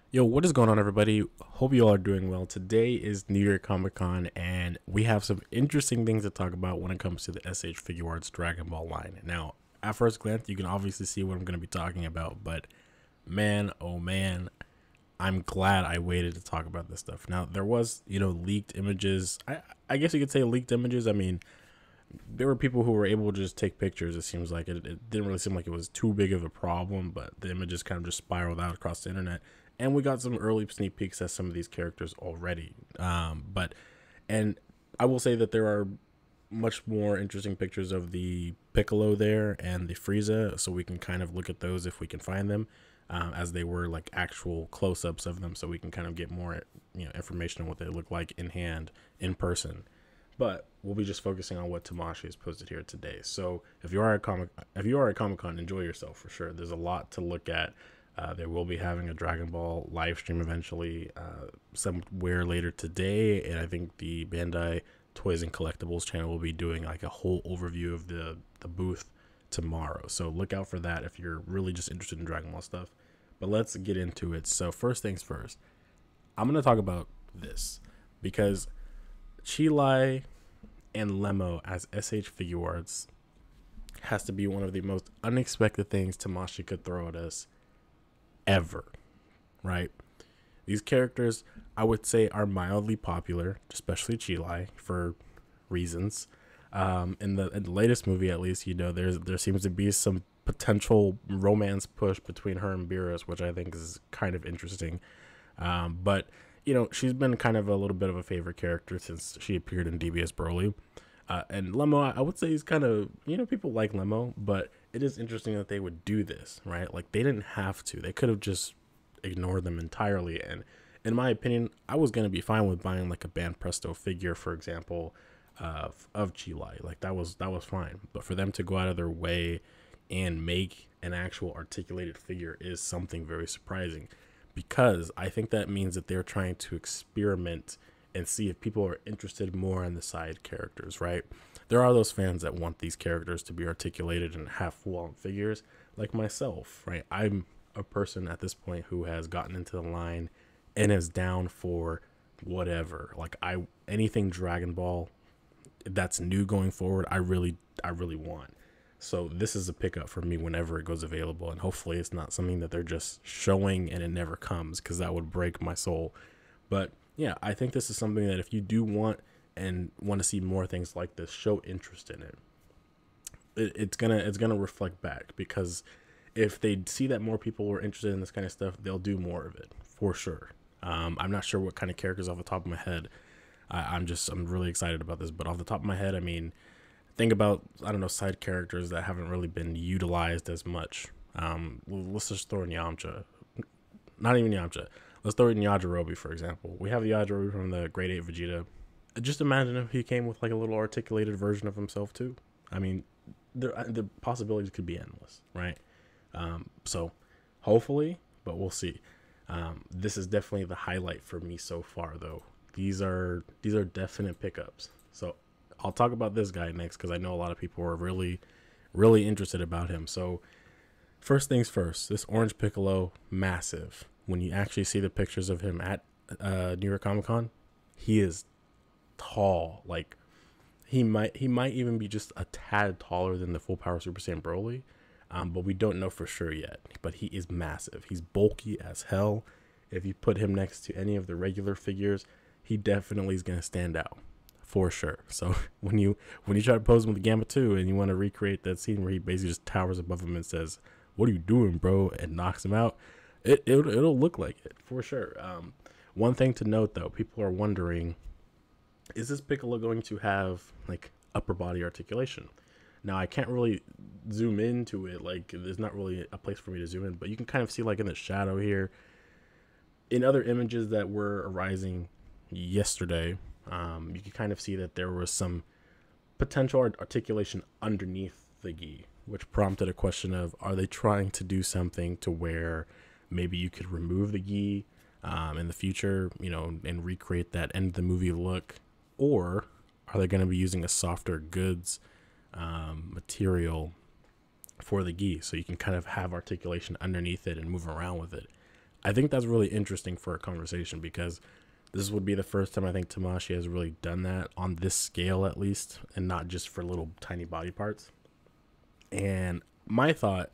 Yo, what is going on, everybody? Hope you all are doing well. Today is New York Comic Con, and we have some interesting things to talk about when it comes to the SH Figuarts Dragon Ball line. Now, at first glance, you can obviously see what I'm going to be talking about, but man, oh man, I'm glad I waited to talk about this stuff. Now, there was, leaked images. I guess you could say leaked images. I mean, there were people who were able to just take pictures. It seems like it didn't really seem like it was too big of a problem, but the images kind of just spiraled out across the internet. And we got some early sneak peeks at some of these characters already. And I will say that there are much more interesting pictures of the Piccolo there and the Frieza, so we can kind of look at those if we can find them, as they were like actual close-ups of them, so we can kind of get more information on what they look like in hand, in person. But we'll be just focusing on what Tamashii has posted here today. So if you are at Comic Con, enjoy yourself for sure. There's a lot to look at. They will be having a Dragon Ball live stream eventually, somewhere later today, and I think the Bandai Toys and Collectibles channel will be doing like a whole overview of the booth tomorrow. So look out for that if you're really just interested in Dragon Ball stuff. But let's get into it. So first things first, I'm gonna talk about this because Chilai and Lemo as SH Figuarts has to be one of the most unexpected things Tamashii could throw at us ever, right? These characters, I would say, are mildly popular, especially Cheelai, for reasons. In the latest movie, at least, there seems to be some potential romance push between her and Beerus, which I think is kind of interesting. But she's been kind of a little bit of a favorite character since she appeared in DBS Broly. And Lemo, I would say he's kind of, people like Lemo, but it is interesting that they would do this, right? Like, they didn't have to. They could have just ignored them entirely. And in my opinion, I was going to be fine with buying like a Band Presto figure, for example, of Chilai. Like, that was fine. But for them to go out of their way and make an actual articulated figure is something very surprising, because I think that means that they're trying to experiment and see if people are interested more in the side characters, right? There are those fans that want these characters to be articulated and have full-on figures, like myself, right? I'm a person at this point who has gotten into the line and is down for whatever. Like, anything Dragon Ball that's new going forward, I really want. So this is a pickup for me whenever it goes available, and hopefully it's not something that they're just showing and it never comes, because that would break my soul. But yeah, I think this is something that if you do want to see more things like this, show interest in it. It's gonna reflect back, because if they see that more people are interested in this kind of stuff, they'll do more of it for sure. I'm not sure what kind of characters off the top of my head. I'm really excited about this, but off the top of my head, I mean, think about, I don't know, side characters that haven't really been utilized as much. Let's just throw in Yamcha. Not even Yamcha. Let's throw in Yajirobe, for example. We have the Yajirobe from the Grade 8 Vegeta. Just imagine if he came with like a little articulated version of himself too. I mean, the possibilities could be endless, right? So hopefully, but we'll see. This is definitely the highlight for me so far, though. These are definite pickups. So I'll talk about this guy next, because I know a lot of people are really, really interested about him. So first things first, this orange Piccolo, massive. When you actually see the pictures of him at New York Comic Con, he is tall. Like, he might even be just a tad taller than the full power Super Saiyan Broly, but we don't know for sure yet. But he is massive. He's bulky as hell. If you put him next to any of the regular figures, he definitely is going to stand out for sure. So when you try to pose him with the Gamma 2 and you want to recreate that scene where he basically just towers above him and says, "What are you doing, bro?" and knocks him out, it'll look like it for sure. One thing to note, though, people are wondering, is this Piccolo going to have like upper body articulation? Now, I can't really zoom into it. Like, there's not really a place for me to zoom in, but you can kind of see, like, in the shadow here, in other images that were arising yesterday, you can kind of see that there was some potential articulation underneath the gi, which prompted a question of, are they trying to do something to where maybe you could remove the gi in the future, and recreate that end of the movie look? Or are they going to be using a softer goods material for the gi, so you can kind of have articulation underneath it and move around with it? I think that's really interesting for a conversation, because this would be the first time I think Tamashii has really done that on this scale, at least, and not just for little tiny body parts. And my thought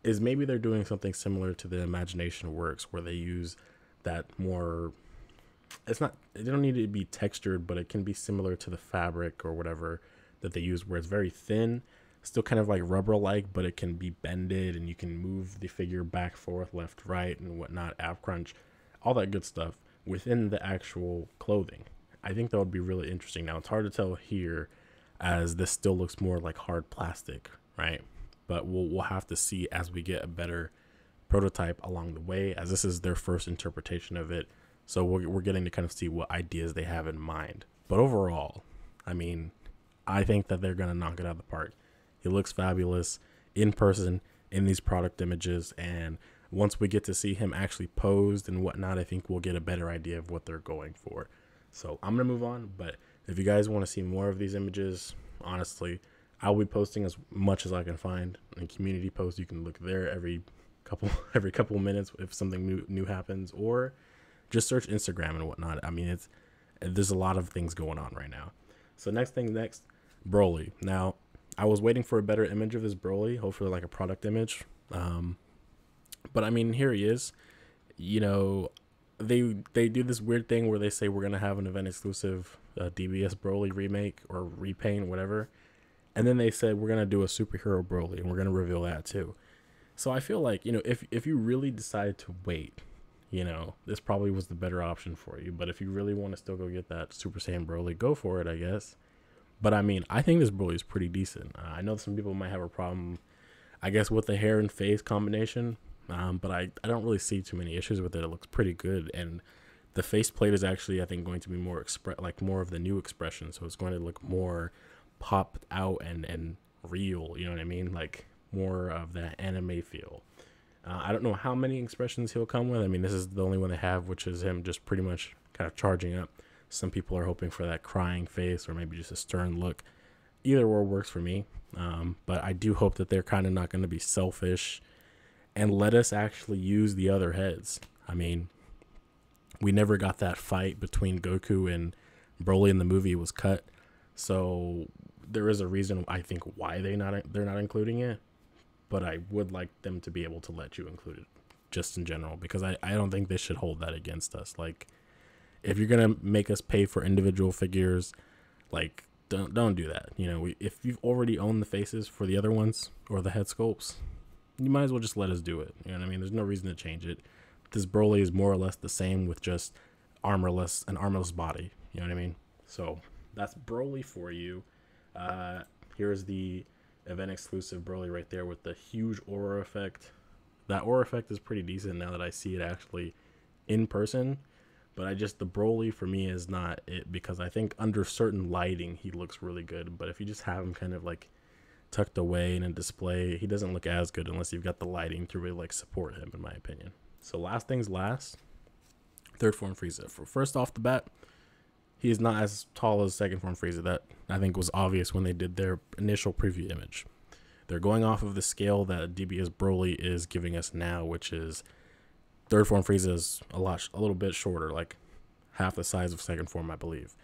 is maybe they're doing something similar to the Imagination Works, where they use that more, it's not, it don't need to be textured, but it can be similar to the fabric or whatever that they use, where it's very thin, still kind of like rubber like, but it can be bended and you can move the figure back, forth, left, right, and whatnot, ab crunch, all that good stuff within the actual clothing. I think that would be really interesting. Now, it's hard to tell here, as this still looks more like hard plastic, right? But we'll have to see as we get a better prototype along the way, as this is their first interpretation of it. So we're getting to kind of see what ideas they have in mind. But overall, I mean, I think that they're going to knock it out of the park. He looks fabulous in person in these product images. And once we get to see him actually posed and whatnot, I think we'll get a better idea of what they're going for. So I'm going to move on. But if you guys want to see more of these images, honestly, I'll be posting as much as I can find in community posts. You can look there every couple minutes if something new happens, or just search Instagram and whatnot. I mean, there's a lot of things going on right now. So next, Broly. Now, I was waiting for a better image of this Broly, hopefully like a product image. But I mean, here he is. You know, they do this weird thing where they say we're gonna have an event exclusive DBS Broly remake or repaint, whatever. And then they said we're going to do a superhero Broly, and we're going to reveal that too. So I feel like, you know, if you really decide to wait, you know, this probably was the better option for you. But if you really want to still go get that Super Saiyan Broly, go for it, I guess. But I mean, I think this Broly is pretty decent. I know some people might have a problem, I guess, with the hair and face combination. But I don't really see too many issues with it. It looks pretty good. And the faceplate is actually, I think, going to be more more of the new expression. So it's going to look more popped out and real, you know what I mean, like more of that anime feel. I don't know how many expressions he'll come with. I mean, this is the only one they have, which is him just pretty much kind of charging up. Some people are hoping for that crying face, or maybe just a stern look. Either or works for me. But I do hope that they're kind of not going to be selfish and let us actually use the other heads. I mean, we never got that fight between Goku and Broly in the movie. It was cut. So there is a reason, I think, why they're not including it, but I would like them to be able to let you include it, just in general, because I don't think they should hold that against us. Like, if you're gonna make us pay for individual figures, like, don't do that. You know, if you've already owned the faces for the other ones or the head sculpts, you might as well just let us do it. You know what I mean? There's no reason to change it. This Broly is more or less the same, with just an armorless body. You know what I mean? So that's Broly for you. Here's the event exclusive Broly right there with the huge aura effect. That aura effect is pretty decent now that I see it actually in person. But the Broly for me is not it, because I think under certain lighting he looks really good. But if you just have him kind of like tucked away in a display, he doesn't look as good unless you've got the lighting to really like support him, in my opinion. So last things last, third form Frieza. First off the bat, he is not as tall as second form Frieza. That I think was obvious when they did their initial preview image. They're going off of the scale that DBS Broly is giving us now, which is third form Frieza is a little bit shorter, like half the size of second form, I believe.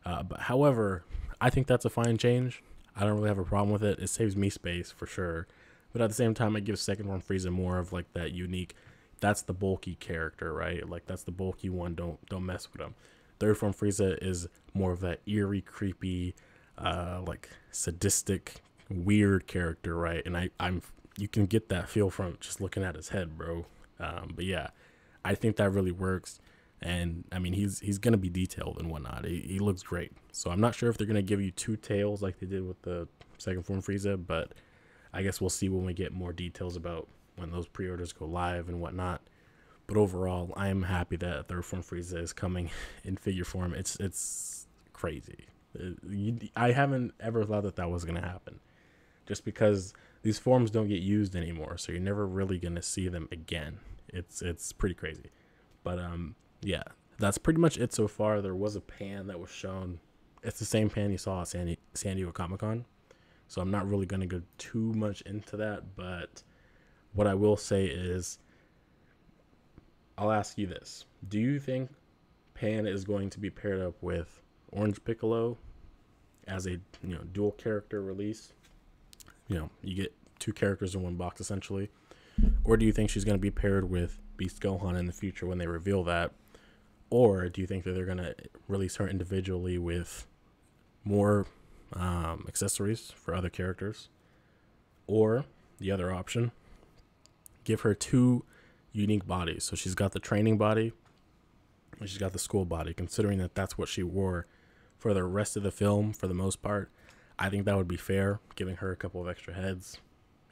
But however, I think that's a fine change. I don't really have a problem with it. It saves me space for sure. But at the same time, it gives second form Frieza more of like that unique, that's the bulky character, right? Like that's the bulky one. Don't mess with him. Third form Frieza is more of that eerie, creepy, like sadistic, weird character, right? And you can get that feel from just looking at his head, bro. But yeah, I think that really works. And I mean, he's gonna be detailed and whatnot. He looks great. So I'm not sure if they're gonna give you two tails like they did with the second form Frieza, but I guess we'll see when we get more details about when those pre-orders go live and whatnot. But overall, I am happy that third form Frieza is coming in figure form. It's crazy. I haven't ever thought that was gonna happen, just because these forms don't get used anymore, so you're never really gonna see them again. It's pretty crazy. But yeah, that's pretty much it so far. There was a pan that was shown. It's the same pan you saw at San Diego Comic-Con, so I'm not really gonna go too much into that. But what I will say is, I'll ask you this: do you think Pan is going to be paired up with Orange Piccolo as a dual character release? You get two characters in one box essentially, or do you think she's going to be paired with Beast Gohan in the future when they reveal that? Or do you think that they're going to release her individually with more accessories for other characters? Or the other option, give her two unique bodies. So she's got the training body and she's got the school body, considering that that's what she wore for the rest of the film for the most part. I think that would be fair, giving her a couple of extra heads,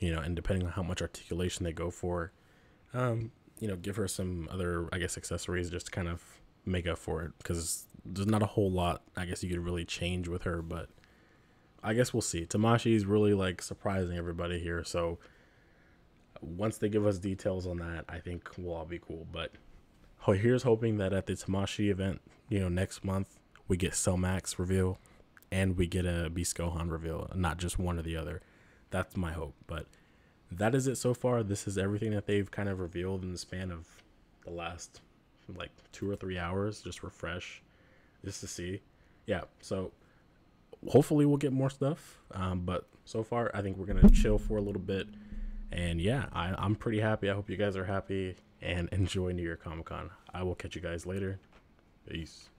and depending on how much articulation they go for, give her some other, I guess, accessories just to kind of make up for it, because there's not a whole lot I guess you could really change with her, but I guess we'll see. Tamashii is really like surprising everybody here, so once they give us details on that, I think we'll all be cool. But here's hoping that at the Tamashii event, next month, we get Cell Max reveal and we get a Beast Gohan reveal, not just one or the other. That's my hope. But that is it so far. This is everything that they've kind of revealed in the span of the last like 2 or 3 hours. Just refresh, just to see. Yeah, so hopefully we'll get more stuff. But so far, I think we're gonna chill for a little bit. And yeah, I'm pretty happy. I hope you guys are happy and enjoy New York Comic Con. I will catch you guys later. Peace.